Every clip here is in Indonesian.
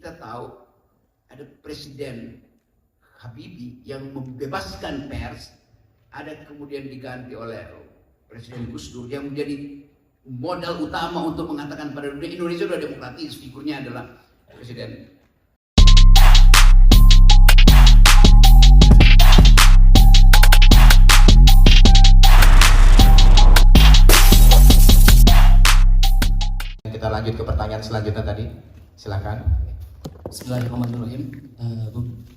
kita tahu ada Presiden Habibie yang membebaskan pers, ada kemudian diganti oleh Presiden Gus Dur yang menjadi modal utama untuk mengatakan pada dunia Indonesia sudah demokratis, figurnya adalah Presiden. Kita lanjut ke pertanyaan selanjutnya tadi, silakan. Bismillahirrahmanirrahim.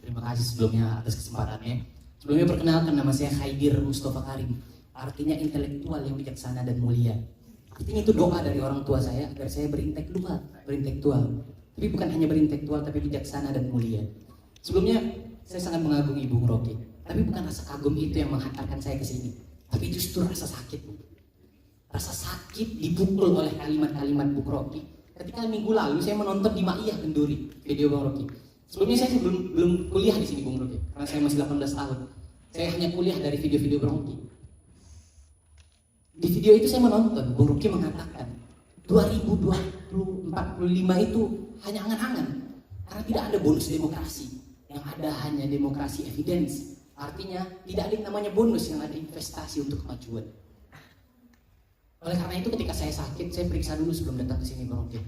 Terima kasih sebelumnya atas kesempatannya. Sebelumnya perkenalkan, nama saya Khaidir Mustafa Karim. Artinya intelektual yang bijaksana dan mulia. Artinya itu doa dari orang tua saya agar saya berintelektual. Tapi bukan hanya berintelektual, tapi bijaksana dan mulia. Sebelumnya saya sangat mengagumi Bung Rocky. Tapi bukan rasa kagum itu yang menghantarkan saya ke sini, tapi justru rasa sakit. Rasa sakit dipukul oleh kalimat-kalimat Bung Rocky. Ketika minggu lalu saya menonton di Maiyah Kenduri video Bung Rocky. Sebelumnya saya belum kuliah di sini Bung Rocky, karena saya masih 18 tahun. Saya hanya kuliah dari video-video Bung Rocky. Di video itu saya menonton Bung Rocky mengatakan 2045 itu hanya angan-angan, karena tidak ada bonus demokrasi. Yang ada hanya demokrasi evidence. Artinya tidak ada yang namanya bonus, yang ada investasi untuk kemajuan. Oleh karena itu ketika saya sakit, saya periksa dulu sebelum datang ke sini Bung Rocky.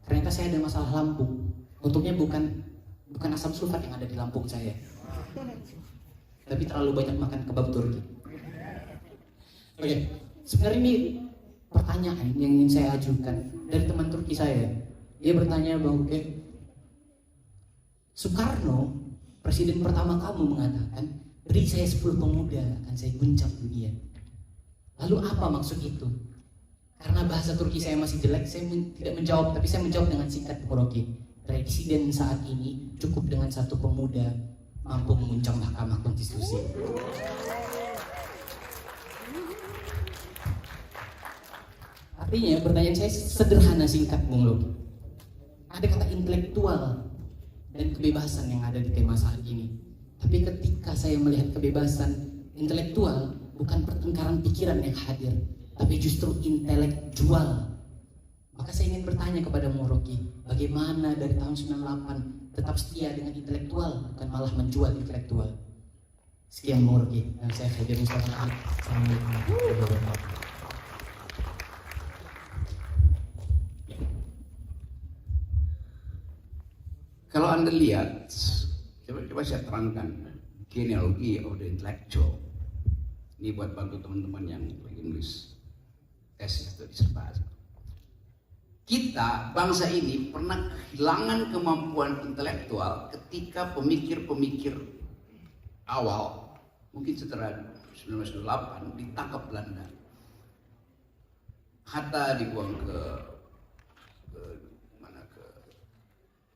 Ternyata saya ada masalah lambung. Untungnya bukan asam sulfat yang ada di lambung saya, tapi terlalu banyak makan kebab Turki. Oke, sebenarnya ini pertanyaan yang ingin saya ajukan dari teman Turki saya. Dia bertanya, Bang Rocky, Soekarno, presiden pertama kamu, mengatakan, beri saya 10 pemuda akan saya guncang dunia. Lalu apa maksud itu? Karena bahasa Turki saya masih jelek, saya tidak menjawab, tapi saya menjawab dengan singkat, Bung Rocky. Presiden saat ini cukup dengan 1 pemuda mampu menguncang Mahkamah Konstitusi. Artinya pertanyaan saya sederhana, singkat, Bung Rocky. Ada kata intelektual dan kebebasan yang ada di tema saat ini. Tapi ketika saya melihat kebebasan intelektual, bukan pertengkaran pikiran yang hadir, tapi justru intelektual. Maka saya ingin bertanya kepada Bung Rocky, bagaimana dari tahun 98 tetap setia dengan intelektual, bukan malah menjual intelektual. Sekian Bung Rocky, dan saya Khaidir Mustafa Karim. Assalamualaikum warahmatullahi wabarakatuh. Kalau Anda lihat, coba saya terangkan genealogi of the intellectual. Ini buat bantu teman-teman yang lagi nulis tesis atau disertasi. Kita, bangsa ini pernah kehilangan kemampuan intelektual ketika pemikir-pemikir awal, mungkin setelah 1928, ditangkap Belanda. Hatta dibuang ke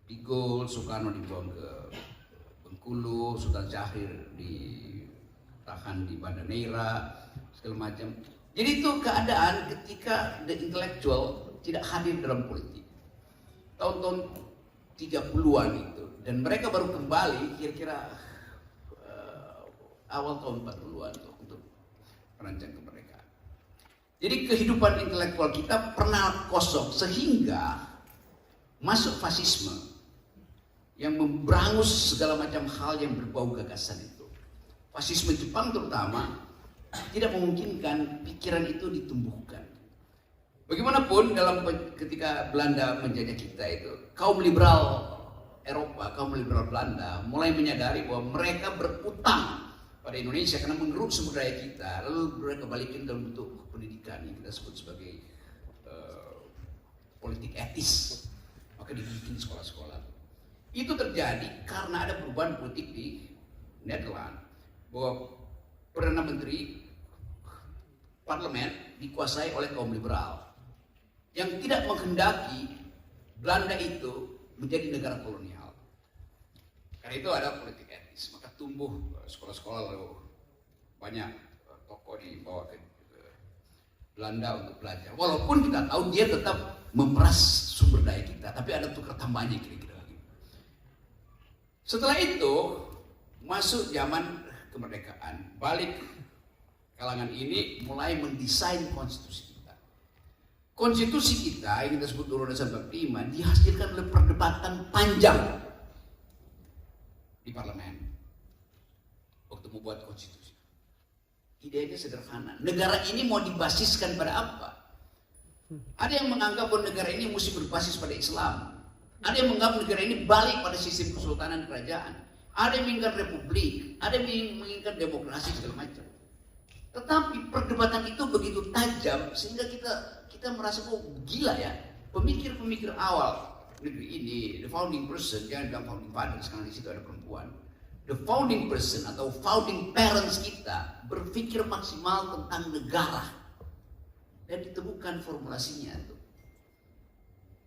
Bigol, Soekarno dibuang ke Bengkulu, Sultan Syahrir ditahan di Banda Neira, segala macam. Jadi itu keadaan ketika the intellectual tidak hadir dalam politik. Tahun-tahun 30-an itu. Dan mereka baru kembali kira-kira awal tahun 40-an untuk merancang kemerdekaan. Jadi kehidupan intelektual kita pernah kosong sehingga masuk fasisme yang memberangus segala macam hal yang berbau gagasan itu. Fasisme Jepang terutama tidak memungkinkan pikiran itu ditumbuhkan. Bagaimanapun ketika Belanda menjajah kita itu, kaum liberal Eropa, kaum liberal Belanda mulai menyadari bahwa mereka berutang pada Indonesia karena mengeruk sumber daya kita, lalu mereka balikin dalam bentuk pendidikan yang kita sebut sebagai politik etis. Maka dibikin sekolah-sekolah. Itu terjadi karena ada perubahan politik di Nederland, bahwa Perdana Menteri parlemen dikuasai oleh kaum liberal yang tidak menghendaki Belanda itu menjadi negara kolonial. Karena itu ada politik etis, maka tumbuh sekolah-sekolah, lalu banyak tokoh dibawa ke Belanda untuk belajar. Walaupun kita tahu dia tetap memeras sumber daya kita, tapi ada tukar tambahnya kira-kira. Setelah itu masuk zaman kemerdekaan, balik kalangan ini mulai mendesain konstitusi kita. konstitusi kita yang kita sebut Undang-Undang 45 dihasilkan oleh perdebatan panjang di parlemen waktu membuat konstitusi. Idenya sederhana. Negara ini mau dibasiskan pada apa? Ada yang menganggap bahwa negara ini mesti berbasis pada Islam. Ada yang menganggap negara ini balik pada sistem kesultanan kerajaan. Ada yang menginginkan republik, ada yang menginginkan demokrasi segala macam. Tetapi perdebatan itu begitu tajam sehingga kita merasa gila ya. Pemikir-pemikir awal negeri ini, the founding person, jangan bilang founding father, sekarang di situ ada perempuan. The founding person atau founding parents kita berpikir maksimal tentang negara dan ditemukan formulasinya itu.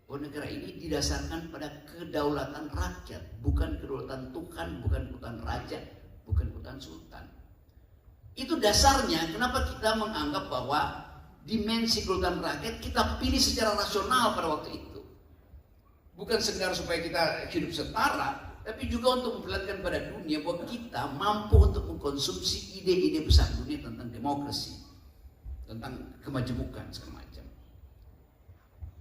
Bahwa negara ini didasarkan pada kedaulatan rakyat, bukan kedaulatan Tuhan, bukan kedaulatan raja, bukan kedaulatan sultan. Itu dasarnya kenapa kita menganggap bahwa dimensi kedaulatan rakyat kita pilih secara rasional pada waktu itu. Bukan sekedar supaya kita hidup setara, tapi juga untuk memperlihatkan pada dunia bahwa kita mampu untuk mengkonsumsi ide-ide besar dunia tentang demokrasi, tentang kemajemukan segala macam.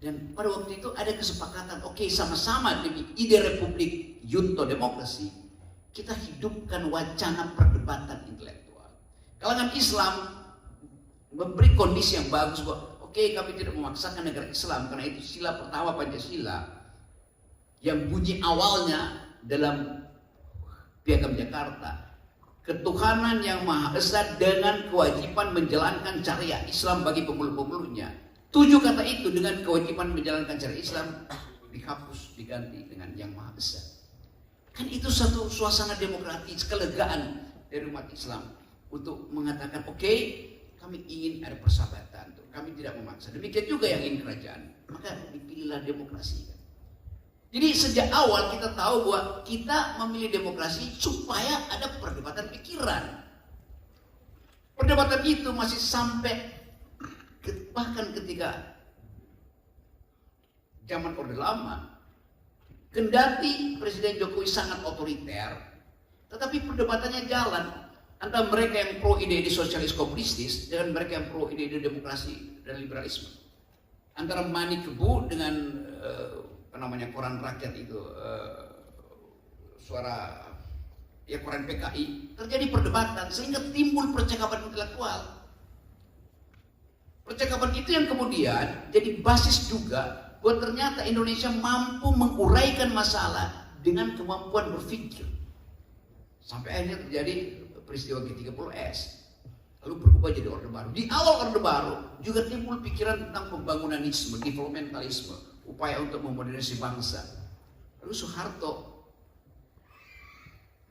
Dan pada waktu itu ada kesepakatan, oke, sama-sama demi ide republik yunto demokrasi, kita hidupkan wacana perdebatan intelektual. Kalangan Islam memberi kondisi yang bagus bahwa oke, kami tidak memaksakan negara Islam karena itu sila pertama Pancasila yang bunyi awalnya dalam Piagam Jakarta, ketuhanan yang Maha Esa dengan kewajiban menjalankan syariat Islam bagi pemuluh-pemuluhnya. 7 kata itu dengan kewajiban menjalankan syariat Islam dihapus, diganti dengan yang Maha Esa. Kan itu satu suasana demokratis, kelegaan dari umat Islam untuk mengatakan oke, kami ingin ada persahabatan, kami tidak memaksa. Demikian juga yang ingin kerajaan, maka dipilihlah demokrasi. Jadi sejak awal kita tahu bahwa kita memilih demokrasi supaya ada perdebatan pikiran. Perdebatan itu masih sampai bahkan ketika zaman Orde Lama, kendati Presiden Jokowi sangat otoriter, tetapi perdebatannya jalan antara mereka yang pro ide-ide sosialis komunistis dengan mereka yang pro ide-ide demokrasi dan liberalisme. Antara Mani Kebu dengan koran rakyat itu, suara ya koran PKI, terjadi perdebatan sehingga timbul percakapan intelektual. Percakapan itu yang kemudian jadi basis juga bahwa ternyata Indonesia mampu menguraikan masalah dengan kemampuan berpikir. Sampai akhirnya terjadi peristiwa G30S, lalu berubah jadi Orde Baru. Di awal Orde Baru juga timbul pikiran tentang pembangunanisme, developmentalisme, upaya untuk memodernisasi bangsa. Lalu Soeharto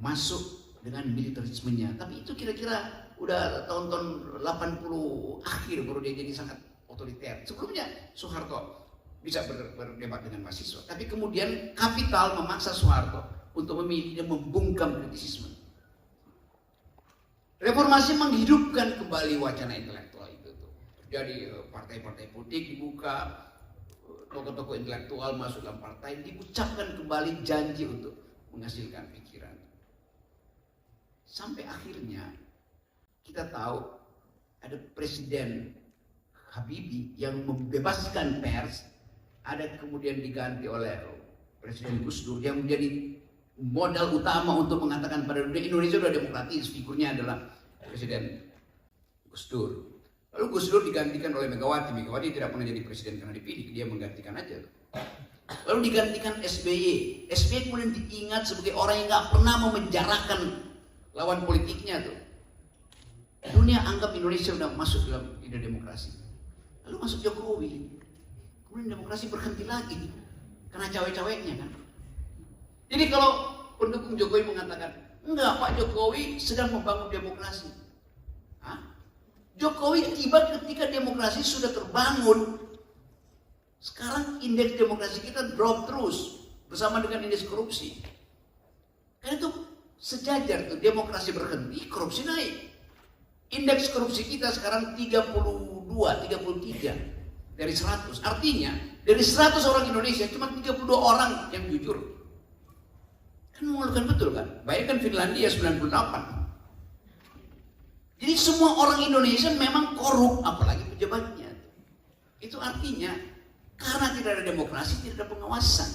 masuk dengan militerismenya, tapi itu kira-kira udah tahun-tahun 80 akhir baru dia jadi sangat otoriter. Sebelumnya Soeharto bisa berdebat dengan mahasiswa, tapi kemudian kapital memaksa Soeharto untuk memilih dan membungkam kritisisme. Reformasi menghidupkan kembali wacana intelektual itu tuh. Jadi partai-partai politik dibuka, tokoh-tokoh intelektual masuk dalam partai, diucapkan kembali janji untuk menghasilkan pikiran. Sampai akhirnya kita tahu ada Presiden Habibie yang membebaskan pers, ada kemudian diganti oleh Presiden Gus Dur yang menjadi modal utama untuk mengatakan pada dunia Indonesia sudah demokratis. Figurnya adalah Presiden Gus Dur. Lalu Gus Dur digantikan oleh Megawati. Megawati tidak pernah jadi presiden karena dipilih, dia menggantikan aja. Lalu digantikan SBY. SBY kemudian diingat sebagai orang yang nggak pernah memenjarakan lawan politiknya tuh. Dunia anggap Indonesia sudah masuk dalam ide demokrasi. Lalu masuk Jokowi, kemudian demokrasi berhenti lagi karena cawe-caweknya kan. Jadi kalau pendukung Jokowi mengatakan, enggak, Pak Jokowi sedang membangun demokrasi. Hah? Jokowi tiba ketika demokrasi sudah terbangun. Sekarang indeks demokrasi kita drop terus bersama dengan indeks korupsi. Karena itu sejajar tuh, demokrasi berhenti, korupsi naik. Indeks korupsi kita sekarang 32, 33 dari 100. Artinya dari 100 orang Indonesia cuma 32 orang yang jujur. Memalukan betul kan? Bayangkan Finlandia 98. Jadi semua orang Indonesia memang korup, apalagi pejabatnya. Itu artinya karena tidak ada demokrasi, tidak ada pengawasan.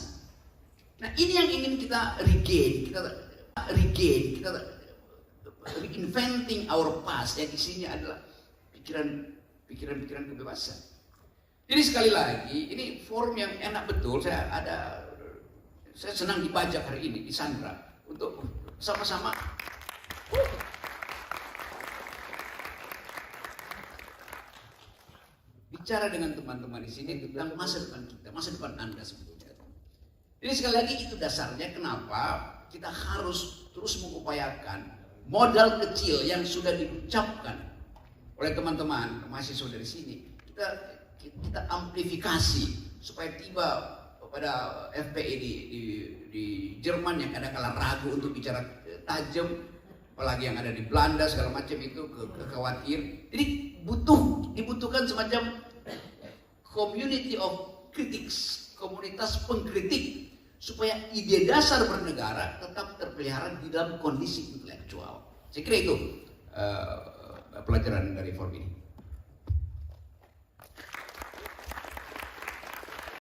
Nah ini yang ingin kita regain, kita reinventing our past yang isinya adalah pikiran kebebasan. Jadi sekali lagi ini forum yang enak betul. Saya senang dibajak hari ini di Sandra untuk sama-sama bicara dengan teman-teman di sini tentang masa depan kita, masa depan Anda sebetulnya. Jadi sekali lagi itu dasarnya kenapa kita harus terus mengupayakan modal kecil yang sudah diucapkan oleh teman-teman mahasiswa dari sini. Kita amplifikasi supaya tiba pada FPI di Jerman yang kadang-kala ragu untuk bicara tajam, apalagi yang ada di Belanda segala macam itu khawatir. Jadi dibutuhkan semacam community of critics, komunitas pengkritik supaya ide dasar bernegara tetap terpelihara di dalam kondisi intelektual. Saya kira itu pelajaran dari forum ini.